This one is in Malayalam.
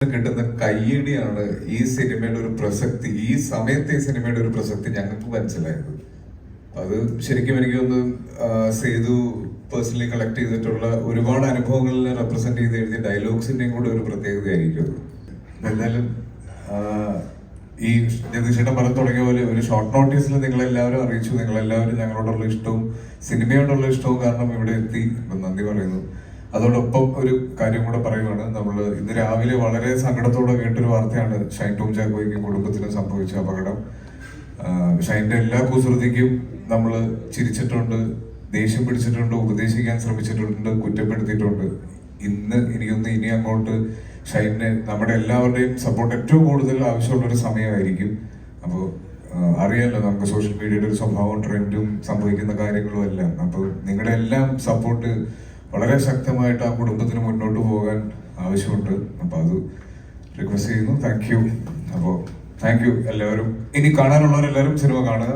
കിട്ടുന്ന കയ്യടിയാണ് ഈ സിനിമയുടെ ഒരു പ്രസക്തി, ഈ സമയത്തെ ഈ സിനിമയുടെ ഒരു പ്രസക്തി ഞങ്ങൾക്ക് മനസ്സിലായത്. അത് ശരിക്കും എനിക്കൊന്ന് സേതു പേഴ്സണലി കളക്ട് ചെയ്തിട്ടുള്ള ഒരുപാട് അനുഭവങ്ങളിൽ റെപ്രസെന്റ് ചെയ്ത് എഴുതിയ ഡയലോഗ്സിന്റെയും കൂടെ ഒരു പ്രത്യേകതയായിരിക്കും അത്. എന്തായാലും ഈ ജഗദീഷേട്ടൻ പറഞ്ഞു തുടങ്ങിയ പോലെ ഒരു ഷോർട്ട് നോട്ടീസിൽ നിങ്ങളെല്ലാവരും അറിയിച്ചു, നിങ്ങളെല്ലാവരും ഞങ്ങളോടുള്ള ഇഷ്ടവും സിനിമയോടുള്ള ഇഷ്ടവും കാരണം ഇവിടെ എത്തി. നന്ദി പറയുന്നു. അതോടൊപ്പം ഒരു കാര്യം കൂടെ പറയുവാണ്, നമ്മൾ ഇന്ന് രാവിലെ വളരെ സങ്കടത്തോടെ കേട്ടൊരു വാർത്തയാണ് ഷൈൻ ടോം ചാക്കോയ്ക്കും കുടുംബത്തിനും സംഭവിച്ച അപകടം. ഷൈൻ്റെ എല്ലാ കുസൃതിക്കും നമ്മൾ ചിരിച്ചിട്ടുണ്ട്, ദേഷ്യം പിടിച്ചിട്ടുണ്ട്, ഉപദേശിക്കാൻ ശ്രമിച്ചിട്ടുണ്ട്, കുറ്റപ്പെടുത്തിയിട്ടുണ്ട്. എനിക്കൊന്ന് ഇനി അങ്ങോട്ട് ഷൈനെ നമ്മുടെ എല്ലാവരുടെയും സപ്പോർട്ട് ഏറ്റവും കൂടുതൽ ആവശ്യമുള്ളൊരു സമയമായിരിക്കും. അപ്പോൾ അറിയാലോ നമുക്ക് സോഷ്യൽ മീഡിയയുടെ ഒരു സ്വഭാവം, ട്രെൻഡും സംഭവിക്കുന്ന കാര്യങ്ങളും എല്ലാം. അപ്പോൾ നിങ്ങളുടെ എല്ലാം സപ്പോർട്ട് വളരെ ശക്തമായിട്ട് ആ കുടുംബത്തിന് മുന്നോട്ട് പോകാൻ ആവശ്യമുണ്ട്. അപ്പോൾ അത് റിക്വസ്റ്റ് ചെയ്യുന്നു. Thank you. അപ്പോൾ താങ്ക് യു എല്ലാവരും. ഇനി കാണാനുള്ളവരെല്ലാവരും സിനിമ കാണുക.